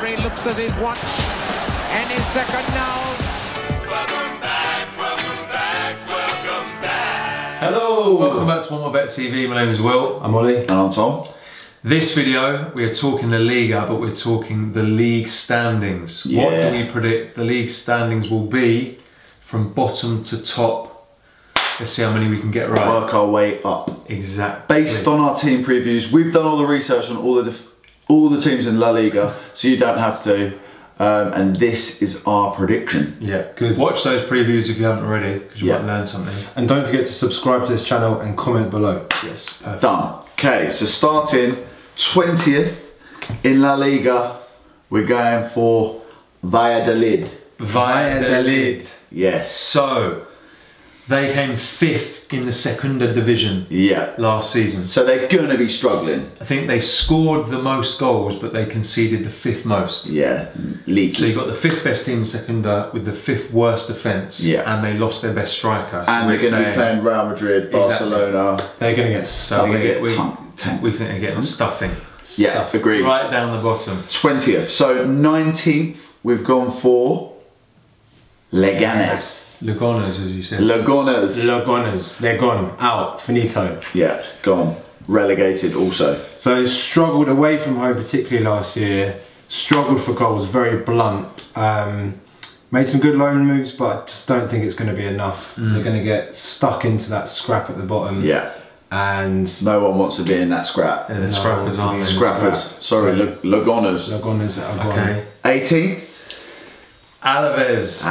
referee looks at his watch and his second now. Welcome back, welcome back, welcome back. Hello! Welcome back to WantMyBet TV. My name is Will. I'm Ollie. And I'm Tom. This video, we are talking the Liga, but we're talking the league standings. Yeah. What do we predict the league standings will be from bottom to top? Let's see how many we can get right. Work our way up. Exactly. Based on our team previews, we've done all the research on all the teams in La Liga, so you don't have to. And this is our prediction. Yeah, good. Watch those previews if you haven't already, because you might learn something. And don't forget to subscribe to this channel and comment below. Yes, perfect. Done. Okay, so starting 20th in La Liga, we're going for Valladolid. Valladolid. Yes. So, they came 5th in the Segunda division last season. So they're going to be struggling. I think they scored the most goals, but they conceded the 5th most. Yeah, leaky. So you've got the 5th best team in Segunda with the 5th worst defence, and they lost their best striker. So and they're going to be playing Real Madrid, Barcelona. They're going to get stuffed. We think they're getting stuffing. Yeah, agreed. Right down the bottom. 20th. So 19th, we've gone for Leganes. Leganes, as you said. Leganes. They're gone. Out. Finito. Yeah, gone. Relegated also. So they struggled away from home, particularly last year. Struggled for goals, very blunt. Made some good loan moves, but I just don't think it's going to be enough. They're going to get stuck into that scrap at the bottom. Yeah. And no one wants to be in that scrap. Yeah, the scrappers aren't they? Scrappers. Sorry, Leganes. Leganes are gone. Okay. 18th. Alaves.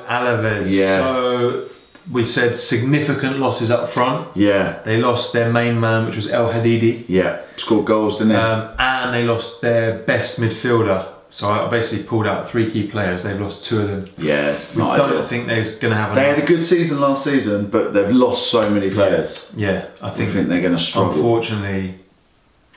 Alaves. Yeah. So we said significant losses up front. Yeah. They lost their main man, which was El Haddadi. Yeah. Scored goals, didn't they? And they lost their best midfielder. So I basically pulled out 3 key players. They've lost 2 of them. Yeah. We don't think they're going to have enough. They had a good season last season, but they've lost so many players. Yeah. I think they're going to struggle. Unfortunately,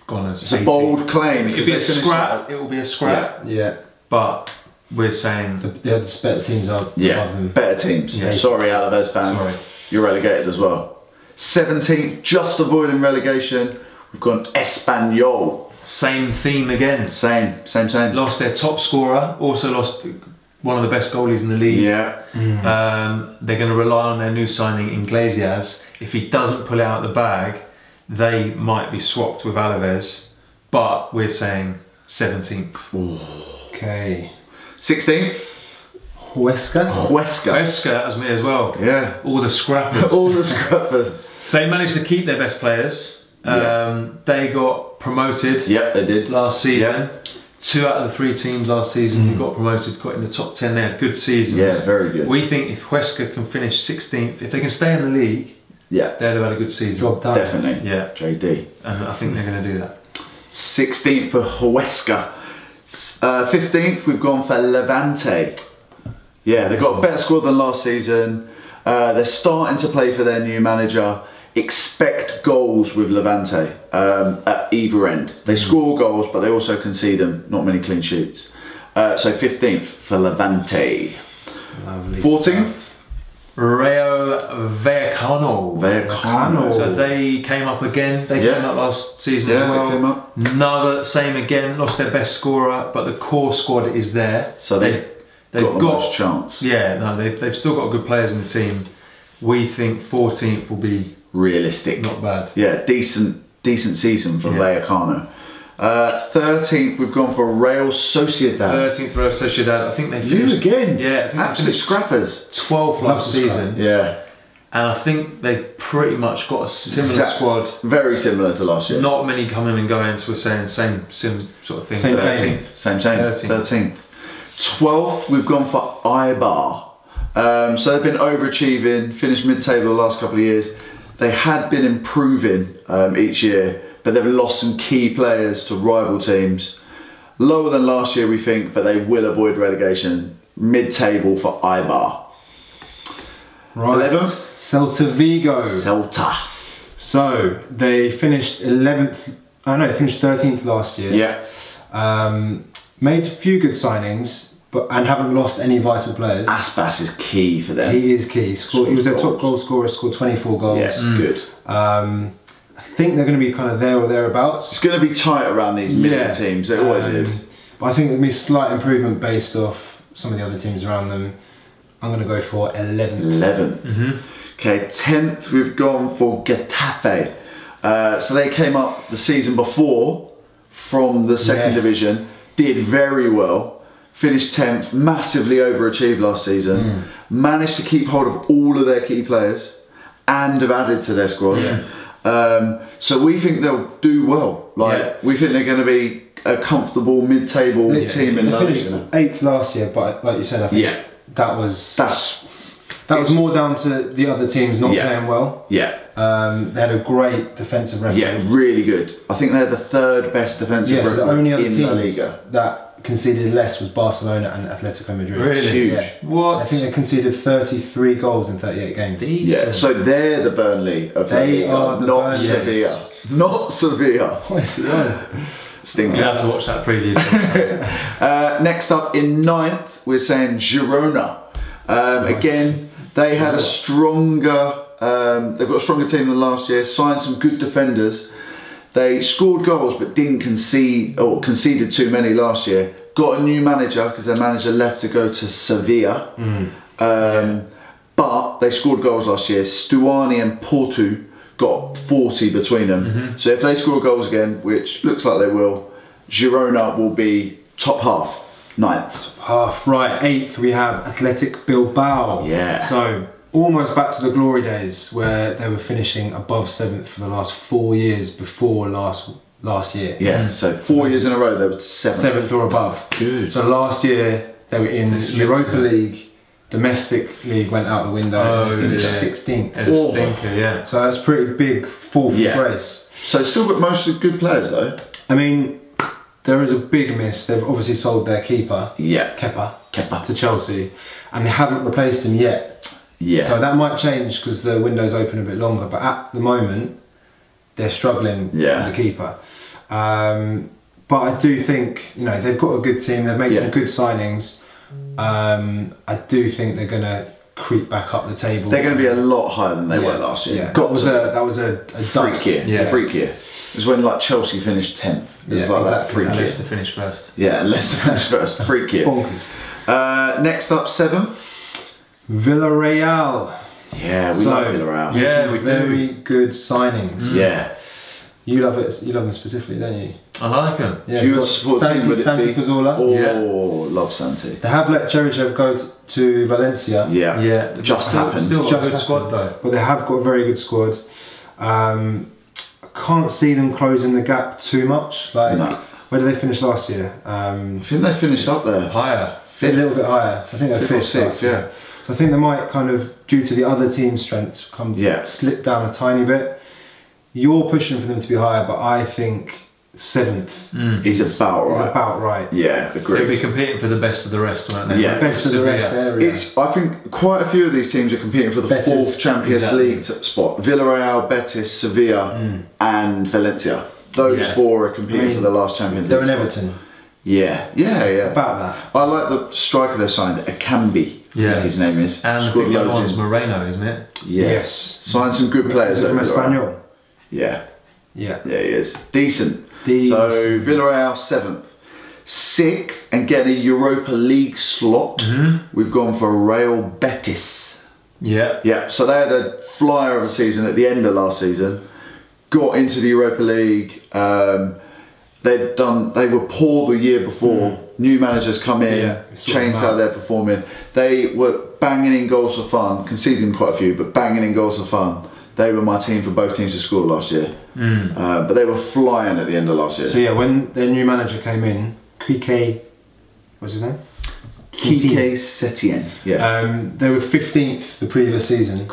Goners. It's a bold claim. It'll be a scrap. It will be a scrap. Yeah. But we're saying the better teams are above them. Better teams. Yeah. Sorry, Alaves fans. Sorry. You're relegated as well. 17th, just avoiding relegation. We've got Espanyol. Same theme again. Same. Lost their top scorer. Also lost one of the best goalies in the league. Yeah. They're going to rely on their new signing, Inglesias. If he doesn't pull it out of the bag, they might be swapped with Alaves. But we're saying 17th. Ooh. Okay. 16th. Huesca. As me as well. Yeah. All the scrappers. All the scrappers. So they managed to keep their best players. They got promoted. Yeah, they did. Last season. 2 out of the 3 teams last season who got promoted, got in the top 10 there. Good seasons. Yeah, very good. We think if Huesca can finish 16th, if they can stay in the league, they'd have had a good season. Job done. Definitely. Yeah. JD. And I think they're going to do that. 16th for Huesca. 15th, we've gone for Levante. Yeah, they've got a better squad than last season. They're starting to play for their new manager. Expect goals with Levante at either end. They score goals, but they also concede them. Not many clean sheets. So 15th for Levante. Lovely 14th. Stuff. Rayo Vallecano. So they came up again. They came up last season as well. They came up. Another same again. Lost their best scorer, but the core squad is there. So they've got the most chance. Yeah, no, they've still got good players in the team. We think 14th will be realistic. Not bad. Yeah, decent season for Vallecano. 13th, we've gone for Real Sociedad. 13th for Real Sociedad. I think they finished. You again? Yeah, I think absolute scrappers. 12th last season. Yeah. And I think they've pretty much got a similar squad. Very similar to last year. Not many coming and going, so we're saying same sort of thing. Same. 13th. 12th, we've gone for Eibar. So they've been overachieving, finished mid-table the last couple of years. They had been improving each year, but they've lost some key players to rival teams. Lower than last year, we think, but they will avoid relegation. Mid-table for Eibar. Right. 11th. Celta Vigo. Celta. So they finished 11th. Oh no, they finished 13th last year. Yeah. Made a few good signings, and haven't lost any vital players. Aspas is key for them. He is key. He was their top goal scorer. Scored 24 goals. Yes, good. I think they're going to be kind of there or thereabouts. It's going to be tight around these middle teams. It always is. But I think there'll be slight improvement based off some of the other teams around them. I'm going to go for 11th. 11th. Okay, 10th we've gone for Getafe. So they came up the season before from the second division, did very well, finished 10th, massively overachieved last season, managed to keep hold of all of their key players and have added to their squad. So we think they'll do well. We think they're going to be a comfortable mid-table team in La Liga. They finished 8th last year, but like you said, I think that was more down to the other teams not playing well. They had a great defensive record. Yeah, really good. I think they're the 3rd best defensive record the only other in La Liga that conceded less was Barcelona and Atletico Madrid. Really? Huge. What? I think they conceded 33 goals in 38 games. So they're the Burnley of La Liga, not Sevilla. Not Sevilla. Stinker. You'll have to watch that preview. Next up in 9th, we're saying Girona. Again, they had a stronger, they've got a stronger team than last year, signed some good defenders. They scored goals but didn't concede, or conceded too many last year. Got a new manager because their manager left to go to Sevilla. But they scored goals last year. Stuani and Porto got 40 between them. So if they score goals again, which looks like they will, Girona will be top half, 9th. Right, 8th we have Athletic Bilbao. So almost back to the glory days where they were finishing above 7th for the last 4 years before last year. So 4 years in a row they were 7th or above. Good. So last year they were in Europa League. Domestic league went out the window. Finished 16th. Stinker, So that's pretty big fall from grace. So it's still got most of the good players though. I mean, there is a big miss. They've obviously sold their keeper, Kepa, to Chelsea, and they haven't replaced him yet. So that might change because the window's open a bit longer. But at the moment, they're struggling with the keeper. But I do think they've got a good team. They've made some good signings. I do think they're going to creep back up the table. They're going to be a lot higher than they were last year. That was a freak year. Freak year. It was when like Chelsea finished 10th. It was like that freak year. Leicester finished first. Leicester finished first. Freak year. Bonkers. Next up, 7th. Villarreal. Yeah, we like Villarreal. Yeah, we do. Very good signings. You love it. You love them specifically, don't you? I like them. Yeah, you support Santi Cazorla. Love Santi. They have let Cheryshev go to Valencia. Just happened. Still got a good squad though. But they have got a very good squad. I can't see them closing the gap too much. Where did they finish last year? I think they finished up there. Higher. A little bit higher. I think they're 5th or 6th. So I think they might kind of, due to the other team's strengths, slip down a tiny bit. You're pushing for them to be higher, but I think 7th is about right. Yeah, agree. They'll be competing for the best of the rest, won't they? Yeah, best of the rest area. I think quite a few of these teams are competing for the 4th Champions League spot. Villarreal, Betis, Sevilla and Valencia. Those 4 are competing for the last Champions League They're in spot. Everton. Yeah. About that. I like the striker they signed, Akambi. I think his name is. And I think the other one's Moreno, isn't it? Yes. Signed some good players from Espanyol. Yeah, he is. Decent. So Villarreal 7th. 6th and getting a Europa League slot. We've gone for Real Betis. So they had a flyer of a season at the end of last season. Got into the Europa League. They were poor the year before. New managers come in, changed how they're performing. They were banging in goals for fun, conceding quite a few, but banging in goals for fun. They were my team for both teams to score last year. But they were flying at the end of last year. So when their new manager came in, Quique, what's his name? Quique Setien. They were 15th the previous season.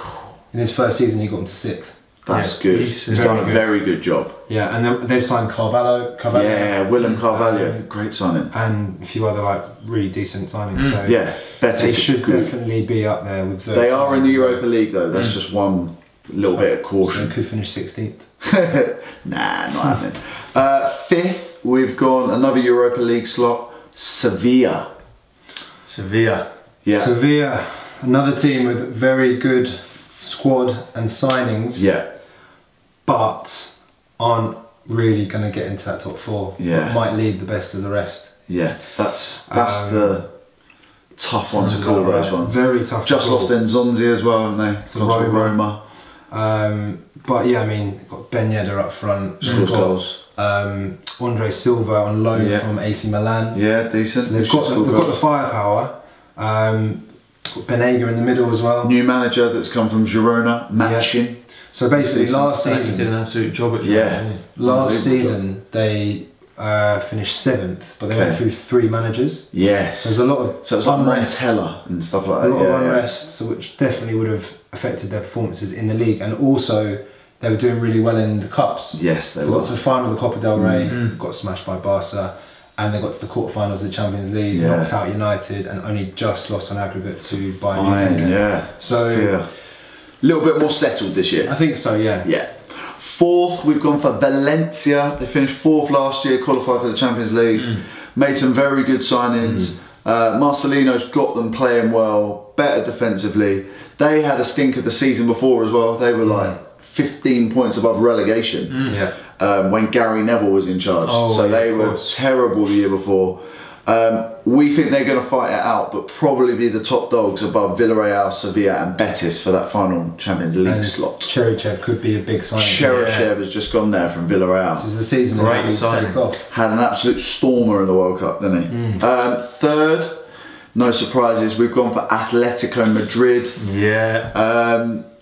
In his first season he got them to 6th. That's good. He's done a very good job. Yeah, and they've signed Carvalho. Yeah, Willem Carvalho, great signing. And a few other really decent signings. So Betis they should definitely be up there with those. They are in the Europa League though, that's just one little bit of caution. They could finish 16th. Nah, not happening. 5th, we've gone another Europa League slot, Sevilla. Sevilla, another team with very good squad and signings. But aren't really going to get into that top 4. Might lead the best of the rest. Yeah, that's the tough one to call those ones. Very tough. Just lost Nzonzi as well, haven't they? To Gone to Roma. Roma. But yeah, I mean, got Ben Yedder up front. Scores goals. Andre Silva on loan from AC Milan. Yeah, decent. So they've got the firepower. Got Benega in the middle as well. New manager that's come from Girona, Matchin. Yeah. So basically, last season He did an absolute job at Girona, didn't he? Last season they finished 7th, but they went through 3 managers. Yes. There's a lot of so it's like Montella and stuff like that. A lot of unrest, so which definitely would have affected their performances in the league, and also they were doing really well in the cups. Yes, they were. Got to the final of the Copa del Rey, got smashed by Barca, and they got to the quarterfinals of the Champions League, knocked out United, and only just lost on aggregate to Bayern Munich. Yeah. So a little bit more settled this year. I think so. Yeah. Yeah. 4th, we've gone for Valencia. They finished 4th last year, qualified for the Champions League. Made some very good signings. Marcelino's got them playing well, better defensively. They had a stinker the season before as well. They were like 15 points above relegation when Gary Neville was in charge. So they were terrible the year before. We think they're going to fight it out, but probably be the top dogs above Villarreal, Sevilla and Betis for that final Champions League slot. Cheryshev could be a big signing. Cheryshev has just gone there from Villarreal. This is the season Great to take off. Had an absolute stormer in the World Cup, didn't he? 3rd, no surprises, we've gone for Atletico Madrid. Yeah.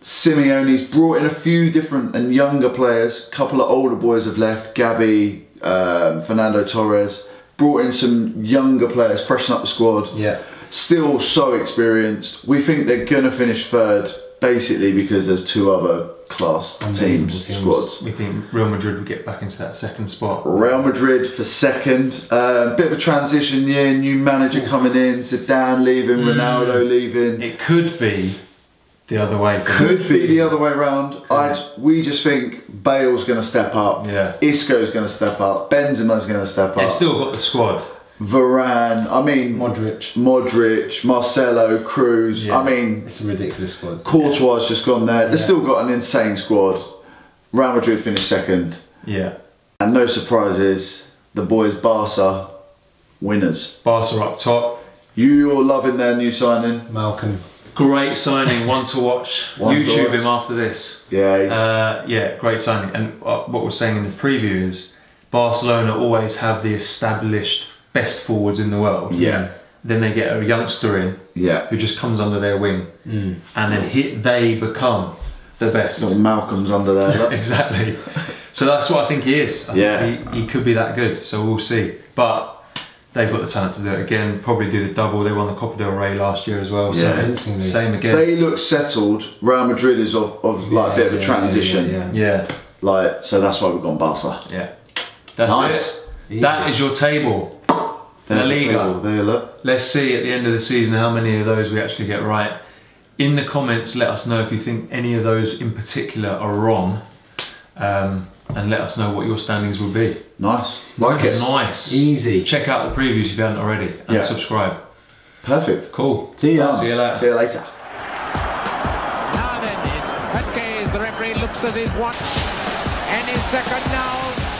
Simeone's brought in a few different and younger players. A couple of older boys have left. Gabi, Fernando Torres. Brought in some younger players, freshen up the squad. Yeah. Still so experienced. We think they're going to finish 3rd, basically because there's 2 other class teams, squads. We think Real Madrid will get back into that 2nd spot. Real Madrid for 2nd. Bit of a transition year, new manager coming in, Zidane leaving, Ronaldo leaving. It could be the other way. Could be the other way around. We just think Bale's going to step up. Yeah. Isco's going to step up. Benzema's going to step up. They've still got the squad. Varane, I mean Modric, Marcelo, Cruz. Yeah. I mean, it's a ridiculous squad. Courtois just gone there. They've still got an insane squad. Real Madrid finished 2nd. Yeah. And no surprises, the boys Barca winners. Barca up top. You're loving their new signing. Malcolm. Great signing, one to watch. YouTube him after this. Yeah, yeah, great signing. And what we're saying in the preview is Barcelona always have the established best forwards in the world. Yeah. Then they get a youngster in who just comes under their wing. And then they become the best. Little Malcolm's under there. Look. Exactly. So that's what I think he is. I think he could be that good, so we'll see. But they've got the talent to do it again, probably do the double. They won the Copa del Rey last year as well, so same again. They look settled. Real Madrid is of like a bit of a transition. Yeah. Like, so that's why we've gone Barca. Yeah. That's it. That is your table. La Liga. There, look. Let's see at the end of the season how many of those we actually get right. In the comments, let us know if you think any of those in particular are wrong. And let us know what your standings will be. Nice. Like it. Nice. Easy. Check out the previews if you haven't already. And subscribe. Perfect. Cool. See ya. See you later. See you later. Now then, Huesca, the referee looks at his watch. And his second now.